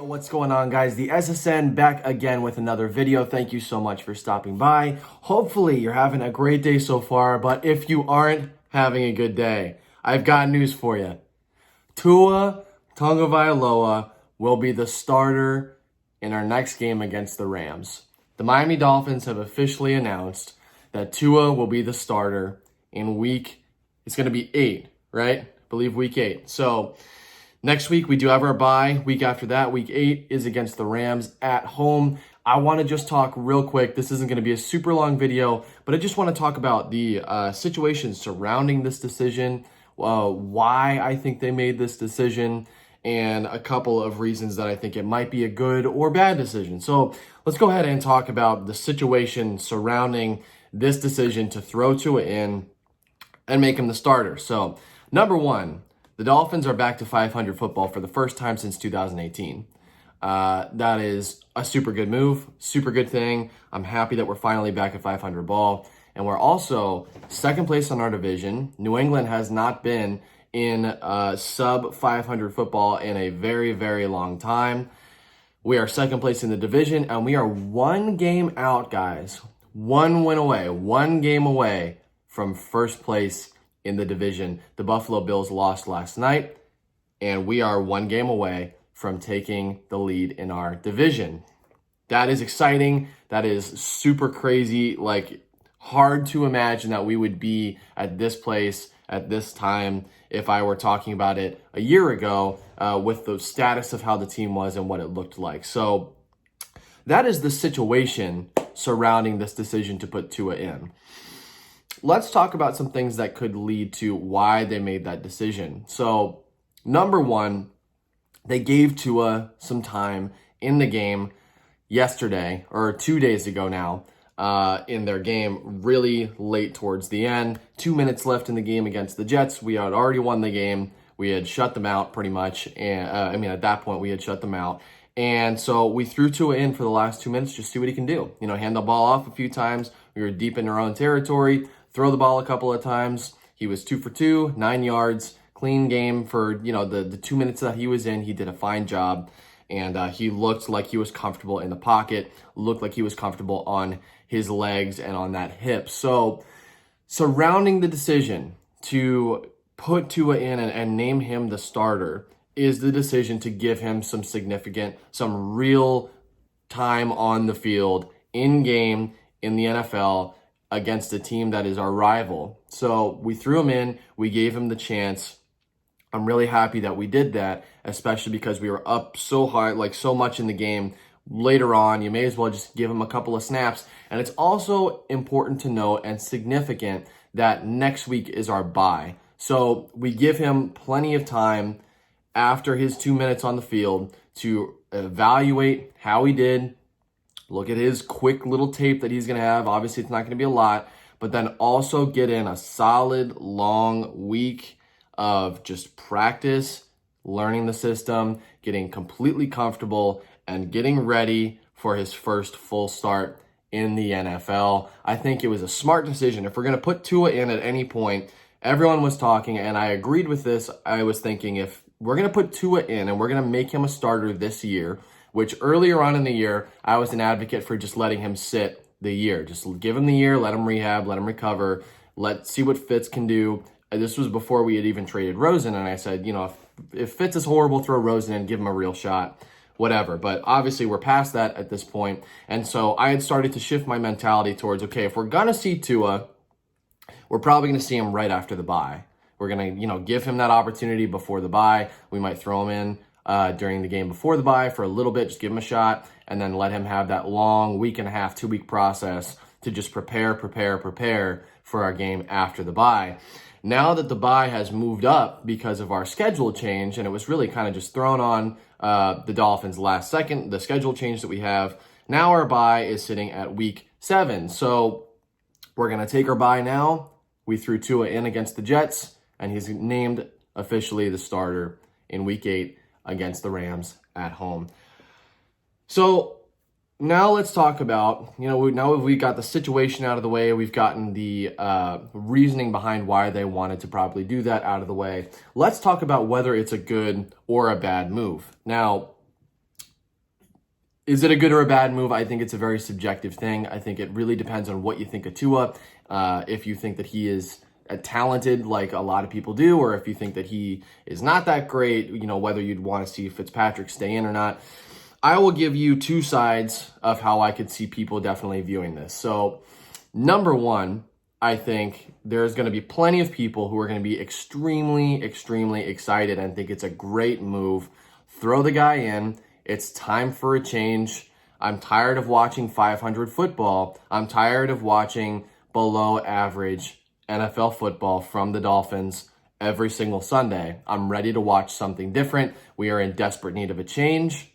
What's going on, guys? The SSN back again with another video. Thank you so much for stopping by. Hopefully you're having a great day so far, but if you aren't having a good day, I've got news for you. TUA Tagovailoa will be the starter in our next game against the Rams. The Miami Dolphins have officially announced that TUA will be the starter in it's going to be 8, right? I believe week 8. So next week, we do have our bye. Week after that, week 8 is against the Rams at home. I want to just talk real quick. This isn't going to be a super long video, but I just want to talk about the situation surrounding this decision, why I think they made this decision, and a couple of reasons that I think it might be a good or bad decision. So let's go ahead and talk about the situation surrounding this decision to throw Tua in and make him the starter. So number one, the Dolphins are back to 500 football for the first time since 2018. That is a super good move, super good thing. I'm happy that we're finally back at 500 ball. And we're also second place in our division. New England has not been in sub 500 football in a very, very long time. We are second place in the division, and we are one game out, guys. One win away, one game away from first place in the division. The Buffalo Bills lost last night, and we are one game away from taking the lead in our division. That is exciting. That is super crazy. Like, hard to imagine that we would be at this place at this time if I were talking about it a year ago with the status of how the team was and what it looked like. So that is the situation surrounding this decision to put Tua in. Let's talk about some things that could lead to why they made that decision. So, number one, they gave Tua some time in the game yesterday, or 2 days ago now, in their game, really late towards the end. 2 minutes left in the game against the Jets. We had already won the game. We had shut them out pretty much. And at that point, we had shut them out. And so we threw Tua in for the last 2 minutes, just see what he can do. Hand the ball off a few times. We were deep in our own territory. Throw the ball a couple of times. He was 2 for 2, 9 yards, clean game for, the 2 minutes that he was in. He did a fine job, and he looked like he was comfortable in the pocket, looked like he was comfortable on his legs and on that hip. So surrounding the decision to put Tua in and name him the starter is the decision to give him some real time on the field, in game, in the NFL, against a team that is our rival. So we threw him in, we gave him the chance. I'm really happy that we did that, especially because we were up so high, like so much in the game. Later on, you may as well just give him a couple of snaps. And it's also important to note and significant that next week is our bye. So we give him plenty of time after his 2 minutes on the field to evaluate how he did. Look at his quick little tape that he's going to have. Obviously, it's not going to be a lot, but then also get in a solid, long week of just practice, learning the system, getting completely comfortable, and getting ready for his first full start in the NFL. I think it was a smart decision. If we're going to put Tua in at any point, everyone was talking, and I agreed with this. I was thinking, if we're going to put Tua in and we're going to make him a starter this year, which earlier on in the year, I was an advocate for just letting him sit the year. Just give him the year, let him rehab, let him recover, let's see what Fitz can do. And this was before we had even traded Rosen, and I said, if Fitz is horrible, throw Rosen in, give him a real shot, whatever. But obviously, we're past that at this point. And so I had started to shift my mentality towards, okay, if we're going to see Tua, we're probably going to see him right after the bye. We're going to, give him that opportunity before the bye. We might throw him in during the game before the bye for a little bit, just give him a shot, and then let him have that long week and a half, 2 week process to just prepare for our game after the bye. Now that the bye has moved up because of our schedule change, and it was really kind of just thrown on the Dolphins last second, the schedule change that we have, now our bye is sitting at week 7. So we're going to take our bye now. We threw Tua in against the Jets, and he's named officially the starter in week 8 against the Rams at home. So now let's talk about, now we've got the situation out of the way. We've gotten the reasoning behind why they wanted to probably do that out of the way. Let's talk about whether it's a good or a bad move. Now, Is it a good or a bad move? I think it's a very subjective thing. I think it really depends on what you think of Tua. If you think that he is talented like a lot of people do, or if you think that he is not that great, whether you'd want to see Fitzpatrick stay in or not. I will give you two sides of how I could see people definitely viewing this. So, number one, I think there's going to be plenty of people who are going to be extremely, extremely excited and think it's a great move. Throw the guy in. It's time for a change. I'm tired of watching 500 football. I'm tired of watching below average NFL football from the Dolphins every single Sunday. I'm ready to watch something different. We are in desperate need of a change.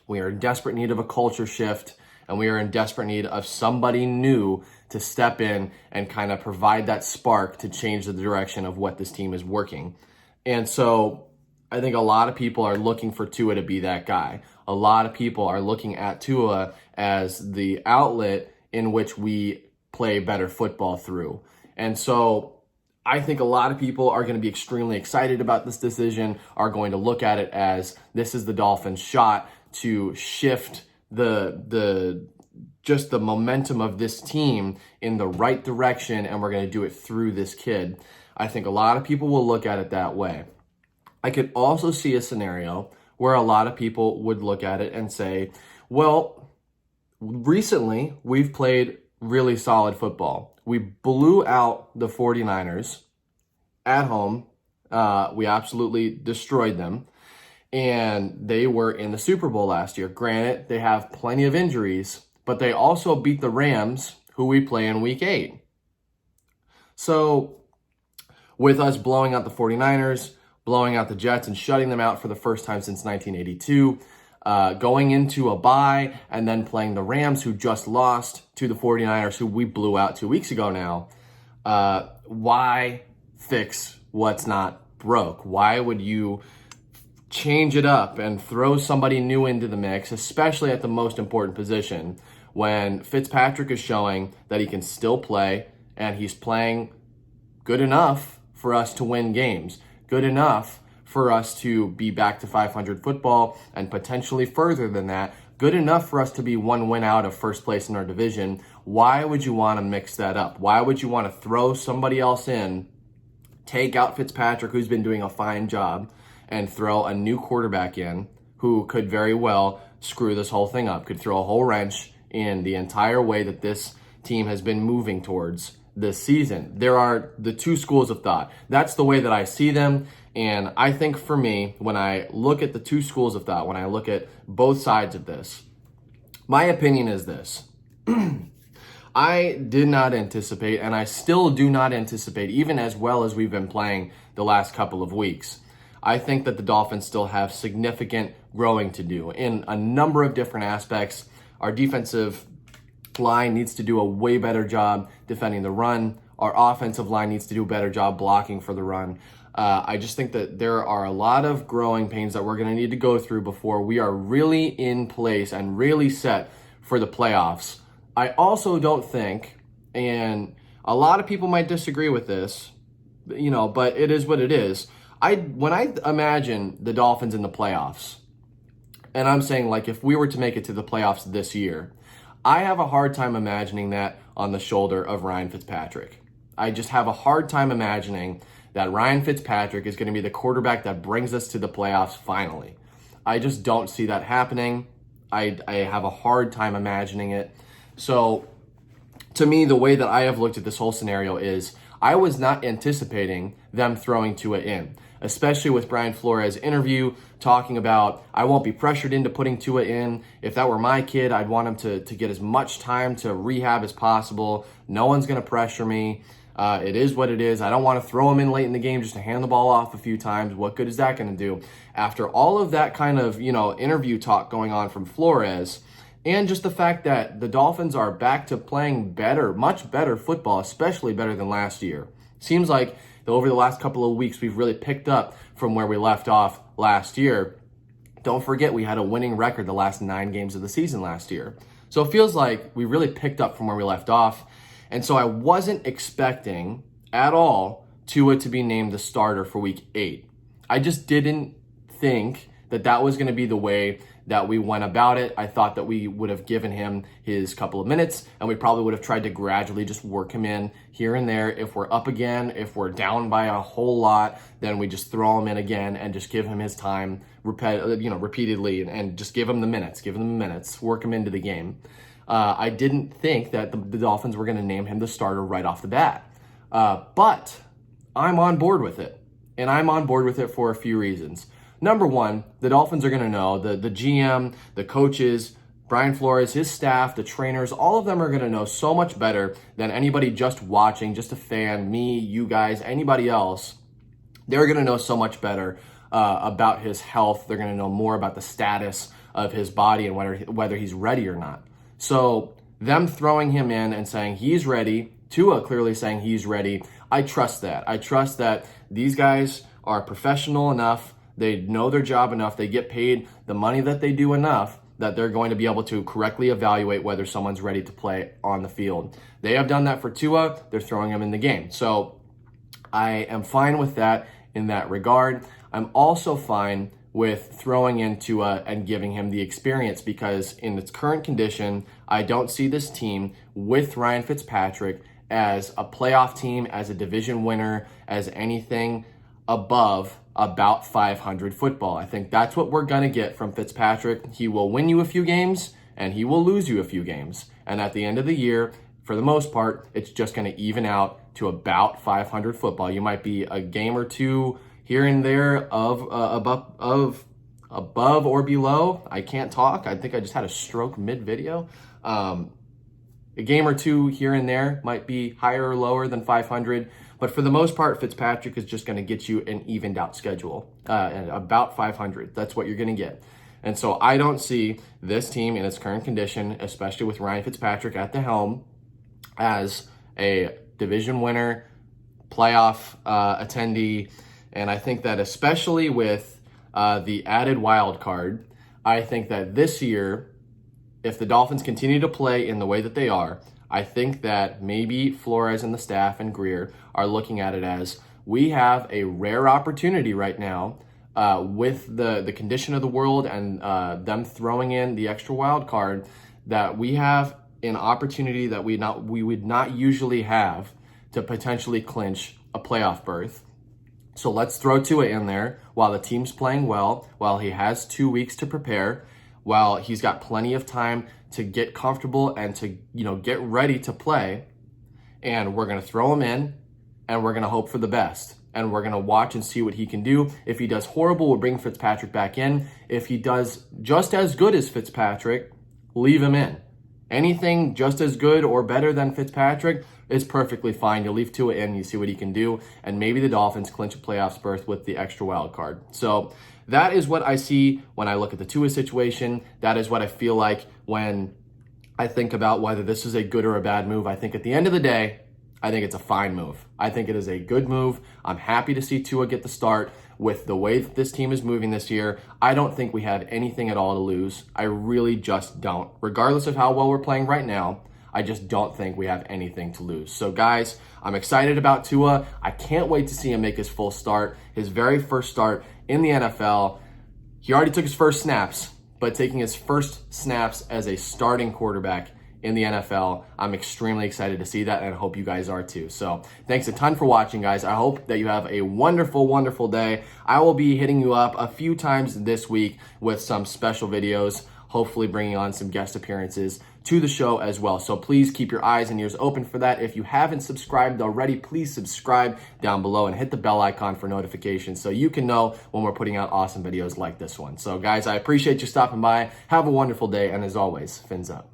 We are in desperate need of a culture shift, and we are in desperate need of somebody new to step in and kind of provide that spark to change the direction of what this team is working. And so I think a lot of people are looking for Tua to be that guy. A lot of people are looking at Tua as the outlet in which we play better football through. And so I think a lot of people are going to be extremely excited about this decision, are going to look at it as this is the Dolphins' shot to shift the momentum of this team in the right direction, and we're going to do it through this kid. I think a lot of people will look at it that way. I could also see a scenario where a lot of people would look at it and say, well, recently we've played really solid football. We blew out the 49ers at home. We absolutely destroyed them. And they were in the Super Bowl last year. Granted, they have plenty of injuries, but they also beat the Rams, who we play in Week 8. So, with us blowing out the 49ers, blowing out the Jets, and shutting them out for the first time since 1982, going into a bye, and then playing the Rams, who just lost to the 49ers, who we blew out 2 weeks ago now, why fix what's not broke? Why would you change it up and throw somebody new into the mix, especially at the most important position, when Fitzpatrick is showing that he can still play and he's playing good enough for us to win games, good enough for us to be back to 500 football and potentially further than that, good enough for us to be one win out of first place in our division. Why would you want to mix that up? Why would you want to throw somebody else in, take out Fitzpatrick, who's been doing a fine job, and throw a new quarterback in who could very well screw this whole thing up, could throw a whole wrench in the entire way that this team has been moving towards this season? There are the two schools of thought. That's the way that I see them. And I think for me, when I look at the two schools of thought, when I look at both sides of this, my opinion is this. I did not anticipate, and I still do not anticipate, even as well as we've been playing the last couple of weeks, I think that the Dolphins still have significant growing to do in a number of different aspects. Our defensive line needs to do a way better job defending the run. Our offensive line needs to do a better job blocking for the run. I just think that there are a lot of growing pains that we're going to need to go through before we are really in place and really set for the playoffs. I also don't think, and a lot of people might disagree with this, but it is what it is. When I imagine the Dolphins in the playoffs, and I'm saying like if we were to make it to the playoffs this year, I have a hard time imagining that on the shoulder of Ryan Fitzpatrick. I just have a hard time imagining that Ryan Fitzpatrick is going to be the quarterback that brings us to the playoffs finally. I just don't see that happening. I have a hard time imagining it. So to me, the way that I have looked at this whole scenario is I was not anticipating them throwing Tua in, especially with Brian Flores' interview talking about, I won't be pressured into putting Tua in. If that were my kid, I'd want him to get as much time to rehab as possible. No one's going to pressure me. It is what it is. I don't want to throw him in late in the game just to hand the ball off a few times. What good is that going to do? After all of that kind of, interview talk going on from Flores, and just the fact that the Dolphins are back to playing better, much better football, especially better than last year. Seems like over the last couple of weeks, we've really picked up from where we left off last year. Don't forget, we had a winning record the last 9 games of the season last year. So it feels like we really picked up from where we left off. And so I wasn't expecting at all Tua to be named the starter for Week 8. I just didn't think that was going to be the way that we went about it. I thought that we would have given him his couple of minutes, and we probably would have tried to gradually just work him in here and there. If we're up again, if we're down by a whole lot, then we just throw him in again and just give him his time repeatedly and just give him the minutes, work him into the game. I didn't think that the Dolphins were going to name him the starter right off the bat. But I'm on board with it. And I'm on board with it for a few reasons. Number one, the Dolphins are going to know, the GM, the coaches, Brian Flores, his staff, the trainers, all of them are going to know so much better than anybody just watching, just a fan, me, you guys, anybody else. They're going to know so much better about his health. They're going to know more about the status of his body and whether he's ready or not. So them throwing him in and saying he's ready, Tua clearly saying he's ready, I trust that. I trust that these guys are professional enough, they know their job enough, they get paid the money that they do enough that they're going to be able to correctly evaluate whether someone's ready to play on the field. They have done that for Tua, they're throwing him in the game. So I am fine with that in that regard. I'm also fine with throwing in Tua and giving him the experience because in its current condition, I don't see this team with Ryan Fitzpatrick as a playoff team, as a division winner, as anything above about 500 football. I think that's what we're going to get from Fitzpatrick. He will win you a few games and he will lose you a few games. And at the end of the year, for the most part, it's just going to even out to about 500 football. You might be a game or two here and there of above or below. I can't talk. I think I just had a stroke mid-video. A game or two here and there might be higher or lower than 500. But for the most part, Fitzpatrick is just going to get you an evened out schedule at about 500. That's what you're going to get. And so I don't see this team in its current condition, especially with Ryan Fitzpatrick at the helm, as a division winner, playoff attendee. And I think that especially with the added wild card, I think that this year, if the Dolphins continue to play in the way that they are, I think that maybe Flores and the staff and Greer are looking at it as we have a rare opportunity right now with the condition of the world and them throwing in the extra wild card, that we have an opportunity that we would not usually have to potentially clinch a playoff berth. So let's throw Tua in there while the team's playing well, while he has 2 weeks to prepare, while he's got plenty of time to get comfortable and to, get ready to play. And we're going to throw him in and we're going to hope for the best. And we're going to watch and see what he can do. If he does horrible, we'll bring Fitzpatrick back in. If he does just as good as Fitzpatrick, leave him in. Anything just as good or better than Fitzpatrick is perfectly fine. You leave Tua in, you see what he can do, and maybe the Dolphins clinch a playoff berth with the extra wild card. So that is what I see when I look at the Tua situation. That is what I feel like when I think about whether this is a good or a bad move. I think at the end of the day, I think it's a fine move. I think it is a good move. I'm happy to see Tua get the start. With the way that this team is moving this year, I don't think we have anything at all to lose. I really just don't. Regardless of how well we're playing right now, I just don't think we have anything to lose. So guys, I'm excited about Tua. I can't wait to see him make his full start, his very first start in the NFL. He already took his first snaps, but taking his first snaps as a starting quarterback in the NFL, I'm extremely excited to see that, and I hope you guys are too. So thanks a ton for watching, guys. I hope that you have a wonderful, wonderful day. I will be hitting you up a few times this week with some special videos, hopefully bringing on some guest appearances to the show as well. So please keep your eyes and ears open for that. If you haven't subscribed already, please subscribe down below and hit the bell icon for notifications so you can know when we're putting out awesome videos like this one. So guys, I appreciate you stopping by. Have a wonderful day, and as always, fins up.